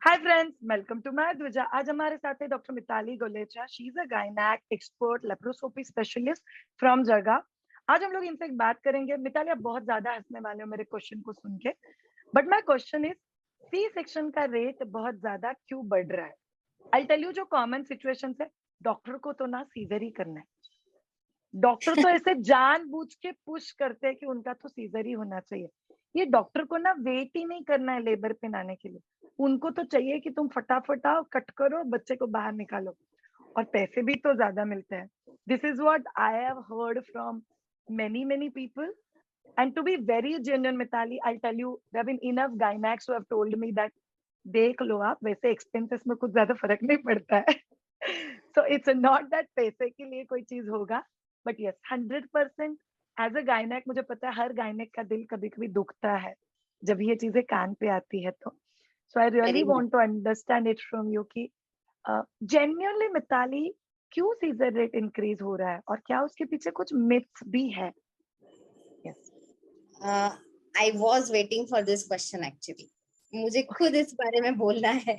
Hi friends, welcome to my Dhwaja. आज हमारे साथ है doctor Mitali Golecha. She is a gynaec expert, laparoscopy specialist from Jarga. आज हम लोग इनसे एक बात करेंगे। मिताली, आप बहुत ज्यादा हंसने वाले हो मेरे क्वेश्चन को सुन के, but my question is, C section का रेट बहुत ज्यादा क्यों बढ़ रहा है? आई टेल यू, जो कॉमन सिचुएशन है, डॉक्टर को तो ना सीजर ही करना है। डॉक्टर तो ऐसे जानबूझ के पुश करते हैं कि उनका तो सीजर ही होना चाहिए। ये डॉक्टर को ना वेट ही नहीं करना है लेबर पेन आने के लिए। उनको तो चाहिए कि तुम फटाफट आओ, कट करो, बच्चे को बाहर निकालो, और पैसे भी तो ज्यादा मिलते हैं। This is what I have heard from many people. And to be very genuine, Mitali, I'll tell you, there have been enough gynecs who have told me that देख लो आप, वैसे एक्सपेंसेस में कुछ ज्यादा फर्क नहीं पड़ता है। सो इट्स नॉट दैट पैसे के लिए कोई चीज होगा, but yes, 100% as a gynaec मुझे पता है हर गायनेक का दिल कभी कभी दुखता है जब ये चीजें कान पे आती है। तो so I really very much. Want to understand it from you कि जेन्युइनली मिताली, क्यों सीजर रेट इंक्रीज हो रहा है और क्या उसके पीछे कुछ मिथ्स भी है? Yes. I was waiting for this question actually. मुझे खुद इस बारे में बोलना है।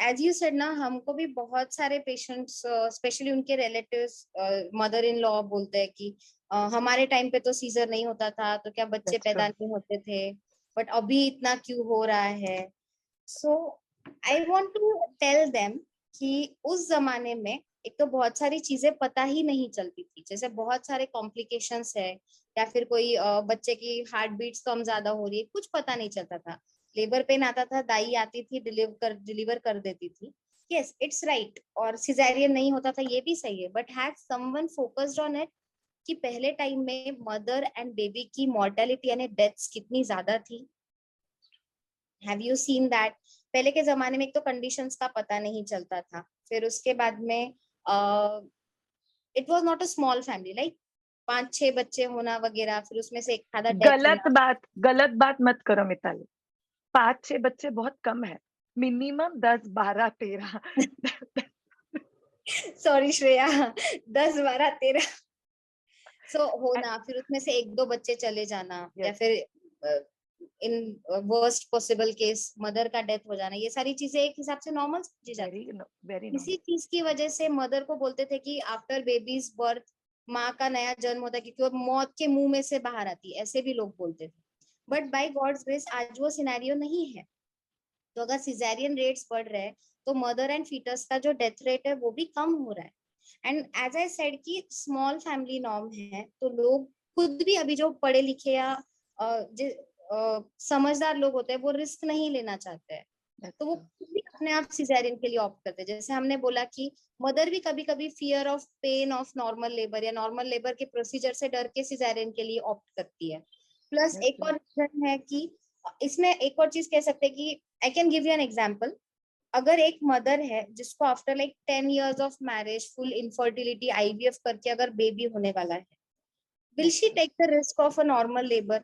एज यू सेड ना, हमको भी बहुत सारे पेशेंट्स, स्पेशली उनके रिलेटिव्स, मदर इन लॉ बोलते हैं कि हमारे टाइम पे तो सीजर नहीं होता था, तो क्या बच्चे दैट्स ट्रू। पैदा नहीं होते थे, बट अभी इतना क्यों हो रहा है। So I want to tell them कि उस जमाने में एक तो बहुत सारी चीजें पता ही नहीं चलती थी, जैसे बहुत सारे कॉम्प्लिकेशंस है, या फिर कोई बच्चे की हार्ट बीट्स कम ज्यादा हो रही है, कुछ पता नहीं चलता था। लेबर पेन आता था, दाई आती थी, डिलीवर कर देती थी। Yes, it's right. और सिजेरियन नहीं होता था, ये भी सही है, but has someone focused on it कि पहले टाइम में मदर एंड बेबी की मॉर्टेलिटी यानी डेथ्स कितनी ज्यादा थी। Have you seen that? पहले के जमाने में एक तो कंडीशंस का पता नहीं चलता था, फिर उसके बाद में it was not a small family, like 5-6 बच्चे होना वगैरह, फिर उसमें से एक आधा डेथ गलत होना। बात, गलत बात मत करो मिताली। 5-6 बच्चे बहुत कम है, मिनिमम 10, 12, 13। सॉरी श्रेया, 10-12-13। सो होना, फिर उसमें से 1-2 बच्चे चले जाना, या यस, फिर in worst possible case mother का डेथ हो जाना, ये सारी चीजें एक हिसाब से नॉर्मल समझी जाती वेरी थी। वेरी इसी नॉर्मल। चीज की वजह से मदर को बोलते थे कि आफ्टर बेबीज बर्थ माँ का नया जन्म होता है, क्योंकि वो मौत के मुंह में से बाहर आती है, ऐसे भी लोग बोलते थे। बट बाय गॉड्स ग्रेस आज वो सिनेरियो नहीं है। तो अगर सिजेरियन रेट्स बढ़ रहे हैं, तो मदर एंड फीटस का जो डेथ रेट है वो भी कम हो रहा है। एंड एज आई सेड कि स्मॉल फैमिली नॉर्म है, तो लोग खुद भी अभी जो पढ़े लिखे या समझदार लोग होते हैं, वो रिस्क नहीं लेना चाहते हैं। तो वो खुद भी अपने आप सिजेरियन के लिए ऑप्ट करते हैं। जैसे हमने बोला कि मदर भी कभी कभी fear of pain of normal labour या नॉर्मल लेबर के प्रोसीजर से डर के सिजेरियन के लिए ऑप्ट करती है। प्लस एक और रीजन है कि इसमें एक और चीज कह सकते हैं कि I can give you an example. अगर एक मदर है जिसको after like 10 years of marriage full infertility IVF करके अगर बेबी होने वाला है, will she take the risk of a normal labour?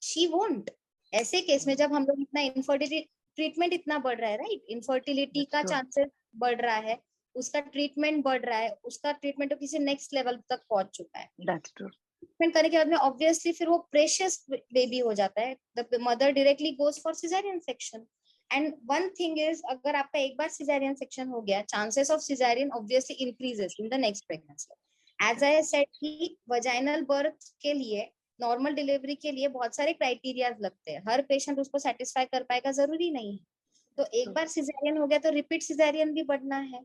She won't. ऐसे केस में जब हम लोग इतना इनफर्टिलिटी ट्रीटमेंट इतना बढ़ रहा है, राइट, इनफर्टिलिटी का चांसेस बढ़ रहा है, उसका ट्रीटमेंट बढ़ रहा है, उसका ट्रीटमेंट तो किसी नेक्स्ट लेवल तक पहुंच चुका है। That's true. ट्रीटमेंट करने के बाद में ऑब्वियसली फिर वो प्रेशियस बेबी हो जाता है, the mother directly goes for caesarean section. And one thing is, अगर आपका एक बार सिजेरियन सेक्शन हो गया, chances of caesarean obviously increases in the next pregnancy. As I said कि वजाइनल बर्थ के लिए, नॉर्मल डिलीवरी के लिए बहुत सारे क्राइटेरियाज लगते हैं, हर पेशेंट उसको सेटिस्फाई कर पाएगा जरूरी नहीं है। तो एक बार सिजेरियन हो गया तो रिपीट सिजेरियन भी बढ़ना है।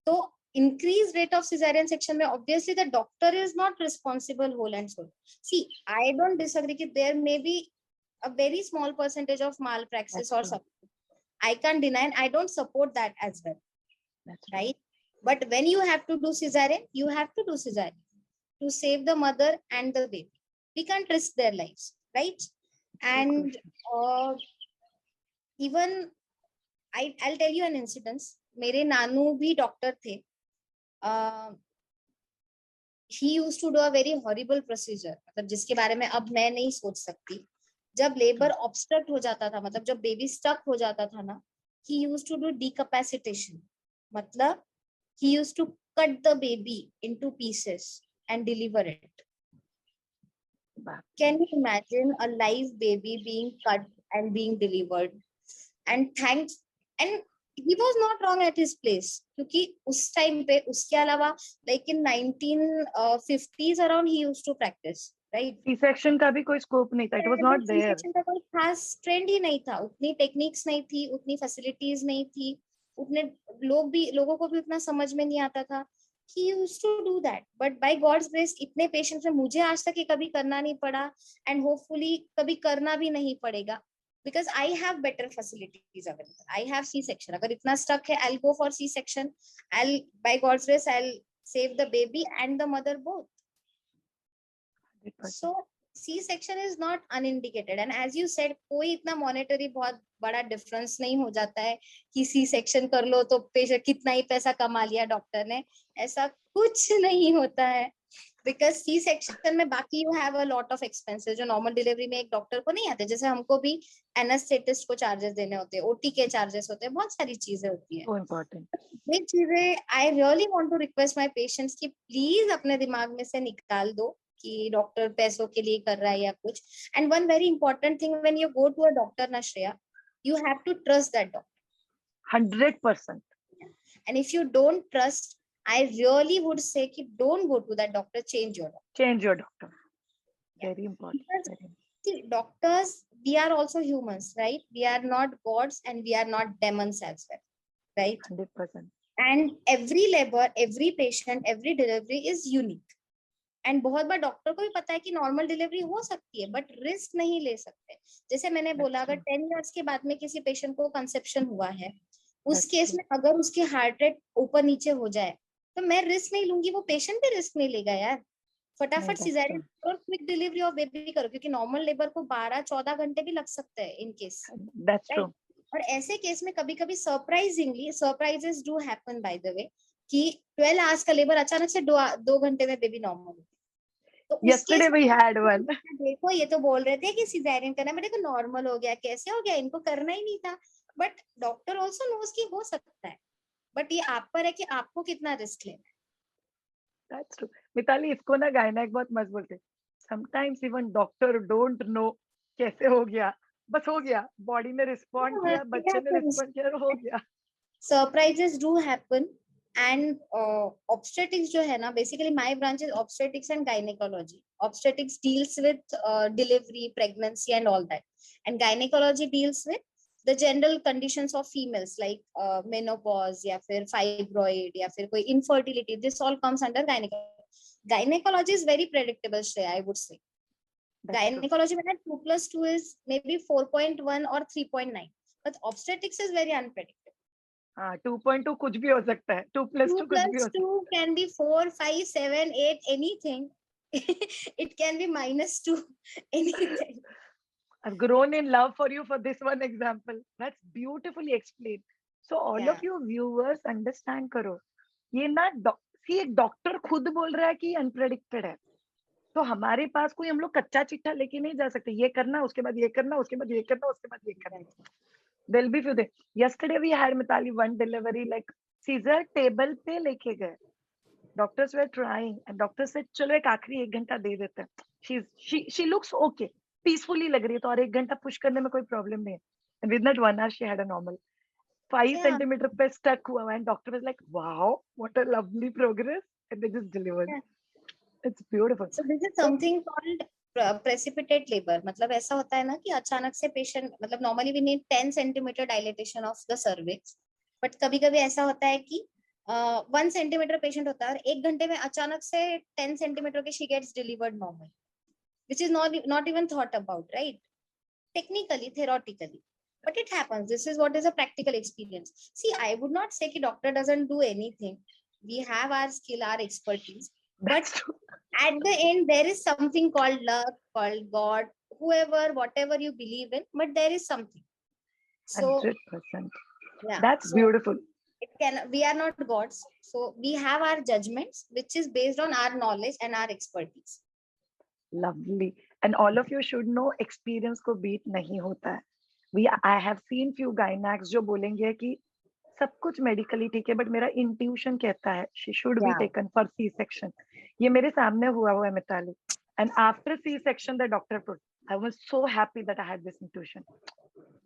तो increased rate of cesarean section में obviously the doctor is not responsible whole and soul. See, I don't disagree that there may be a very small percentage of malpraxis or something. I can't deny and I don't support that as well, right? But when you have to do cesarean, you have to do cesarean to save the mother and the baby. We can't risk their lives, right? And even I'll tell you an incident. मेरे नानू भी doctor थे। He used to do a very horrible procedure, मतलब जिसके बारे में अब मैं नहीं सोच सकती। जब लेबर ऑब्स्ट्रक्ट हो जाता था, मतलब जब बेबी स्टक हो जाता था ना, ही यूज्ड टू डू डिकैपेसिटेशन। मतलब he used to cut the baby into pieces and deliver it. Can you imagine a live baby being cut and being delivered. And thanks, and he was not wrong at his place, क्योंकि उस time पे उसके अलावा like in 1950s around he used to practice, right? C-section का भी कोई scope नहीं था, it was not there. C-section का कोई खास ट्रेंड ही नहीं था, उतनी टेक्निक्स नहीं थी, उतनी फैसिलिटीज नहीं थी, उतने लोगों को भी उतना समझ में नहीं आता था. He used to do that, but by God's grace इतने पेशेंट्स में मुझे आज तक ये कभी करना नहीं पड़ा, and hopefully कभी करना भी नहीं पड़ेगा, because I have better facilities available. I have C-section. अगर इतना stuck है, I'll go for C-section. By God's grace, I'll save the baby and the mother both. So C-section is not unindicated, and as you said, कोई इतना monetary बहुत बड़ा difference नहीं हो जाता है कि C-section कर लो तो पेशेंट कितना ही पैसा कमा लिया डॉक्टर ने, ऐसा कुछ नहीं होता है. Because C-section में बाकी you have a lot of expenses जो normal delivery में एक डॉक्टर को नहीं आते, जैसे हमको भी anesthetist को charges देने होते हैं, OT के charges होते हैं, बहुत सारी चीजें होती है. So important. ये चीजें I really want to request my patients कि please अपने दिमाग में से निकाल दो कि डॉक्टर पैसों के लिए कर रहा है या कुछ. And one very important thing when you go to a doctor, na Shreya, you have to trust that doctor. 100%. And if you don't trust, I really would say कि don't go to that doctor, change your doctor. Change your doctor. Yeah. Very important. Because, Very important. see, doctors, we are also humans, right? We are not gods and we are not demons as well, right? 100%. And every labor, every patient, every delivery is unique. And बहुत बार doctor को भी पता है कि normal delivery हो सकती है, but risk नहीं ले सकते. जैसे मैंने बोला, अगर 10 इयर्स के बाद में किसी पेशेंट को कंसेप्शन हुआ है, उस केस में अगर उसकी हार्ट रेट ऊपर नीचे हो जाए तो मैं रिस्क नहीं लूंगी, वो पेशेंट भी रिस्क नहीं लेगा यार. फटाफट सिजेरियन और क्विक डिलीवरी ऑफ बेबी करो, क्योंकि नॉर्मल लेबर को 12-14 घंटे भी लग सकते हैं इन केस. और ऐसे केस में कभी कभी surprisingly surprises do happen by the way, कि 12 आवर्स का लेबर अचानक से 2 घंटे में बेबी नॉर्मल हो. तो yesterday we had one. देखो ये तो बोल रहे थे कि सिजेरियन करना, मेरे को नॉर्मल हो गया, कैसे हो गया, इनको करना ही नहीं था. बट डॉक्टर आल्सो नोस कि हो सकता है, बट ये आप पर है कि आपको कितना रिस्क लेना है. That's true. मिताली, इसको ना गायनेक बहुत मस्त बोलते हैं. Sometimes even doctor don't know कैसे हो गया, बस हो गया, बॉडी ने रिस्पॉन्ड किया, बच्चे ने रिस्पॉन्ड किया, हो गया. Surprises do happen. And obstetrics जो है ना, basically my branch is obstetrics and gynecology. Obstetrics deals with delivery, pregnancy and all that, and gynecology deals with the general conditions of females like menopause या फिर fibroid या फिर कोई infertility. This all comes under gynecology. Gynecology is very predictable, Shreya, I would say. Gynecology में 2 + 2 is maybe 4.1 or 3.9, but obstetrics is very unpredictable. 2.2 कुछ भी हो सकता है. 2 + 2 कुछ भी हो सकता है. 2 can be 4, 5, 7, 8, anything. It can be -2, anything. I've grown in love for you for this one example. That's beautifully explained. So all of you viewers understand करो, ये ना एक डॉक्टर खुद बोल रहा है कि अनप्रेडिक्टेड है, तो हमारे पास कोई हम लोग कच्चा चिट्ठा लेके नहीं जा सकते. ये करना, उसके बाद ये करना, उसके बाद ये करना, उसके बाद ये करना. There'll be few days. Yesterday we had Mitali one delivery, like caesar table पे लेके गए. Doctors were trying and doctor said चलो एक आखिरी 1 घंटा दे देते हैं. She looks okay, peacefully लग रही है, तो और 1 घंटा पुश करने में कोई प्रॉब्लम नहीं है. And within that 1 hour she had a normal. 5 centimeter पे stuck हुआ, and doctor was like, wow, what a lovely progress, and they just delivered. It's beautiful. So this is something called precipitate labor. मतलब ऐसा होता है ना कि अचानक से पेशेंट, मतलब normally we need 10 centimeter dilatation of the cervix, but कभी कभी ऐसा होता है कि 1 centimeter पेशेंट होता है और 1 घंटे में अचानक से 10 centimeter के she gets delivered normal, which is not even thought about, right? Technically, theoretically, but it happens. This is what is a practical experience. See, I would not say कि doctor doesn't do anything. We have our skill, our expertise, but at the end there is something called luck, called God, whoever, whatever you believe in, but there is something. So 100%. Yeah, that's beautiful. We are not gods, so we have our judgments, which is based on our knowledge and our expertise. Lovely. And all of you should know, experience को beat नहीं होता है. I have seen few gynacs जो बोलेंगे कि सब कुछ medically ठीक है, बट मेरा इंट्यूशन कहता है she should be taken for C-section. ये मेरे सामने हुआ है Mitali. And after C-section the doctor put, I was so happy that I had this intuition.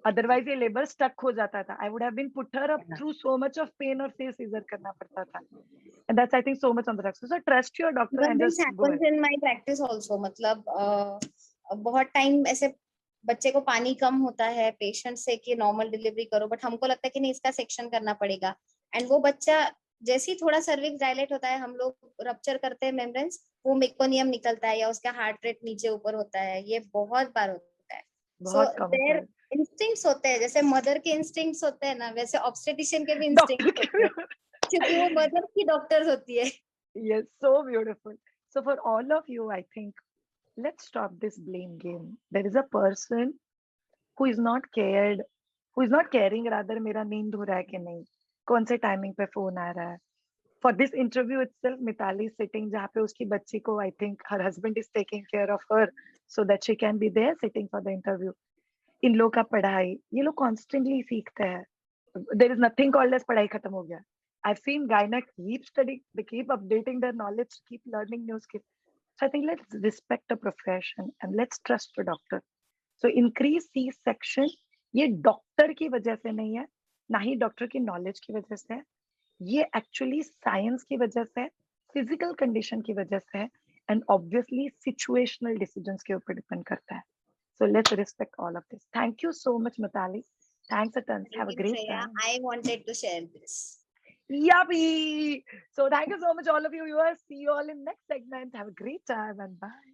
Otherwise ये labor stuck हो जाता था. I would have been put her up Yeah. through so much of pain और फिर scissor करना पड़ता था. And that's I think so much on the drugs. So trust your doctor But and this just go happens ahead. in my practice also. मतलब बहुत time ऐसे बच्चे को पानी कम होता है, पेशेंट से कि नॉर्मल डिलीवरी करो, बट हमको लगता है कि नहीं इसका सेक्शन करना पड़ेगा. एंड वो बच्चा जैसे ही थोड़ा सर्विक्स डायलेट होता है, हम लोग रप्चर करते हैं मेम्ब्रेन्स, वो मेकोनियम निकलता है या उसका हार्ट रेट नीचे ऊपर होता है. ये बहुत बार होता है. सो बहुत कम देयर होता है. इंस्टिंक्ट्स होते हैं, जैसे मदर के इंस्टिंक्ट्स होते हैं ना, वैसे ऑब्स्टेट्रिशियन के भी Doctor इंस्टिंक्ट्स के होते हैं, क्योंकि वो मदर की डॉक्टर्स होती है. Yes, so beautiful. So for all of you, I think let's stop this blame game. There is a person who is not cared, who is not caring rather मेरा नींद हो रहा है कि नहीं, कौन से टाइमिंग पे फोन आ रहा है. For this interview itself, Mitali is sitting जहाँ पे उसकी बच्ची को I think her husband is taking care of her so that she can be there sitting for the interview. इन लोग का पढ़ाई, ये लोग constantly सीखते हैं. There is nothing called as पढ़ाई खत्म हो गया. I've seen gynec keep studying, they keep updating their knowledge, keep learning new skills. So I think let's respect the profession and let's trust the doctor. So increase C-section ये doctor की वजह से नहीं है, ना ही डॉक्टर की knowledge की वजह से है. ये एक्चुअली साइंस की वजह से है, फिजिकल कंडीशन की वजह से है, एंड ऑब्वियसली सिचुएशनल डिसीजंस के ऊपर डिपेंड करता है. So let's respect all of this. Thank you so much, Mitali. Thanks a ton. Have a great time. I wanted to share this. Yuppie. So thank you so much, all of you viewers. See you all in next segment. Have a great time and bye.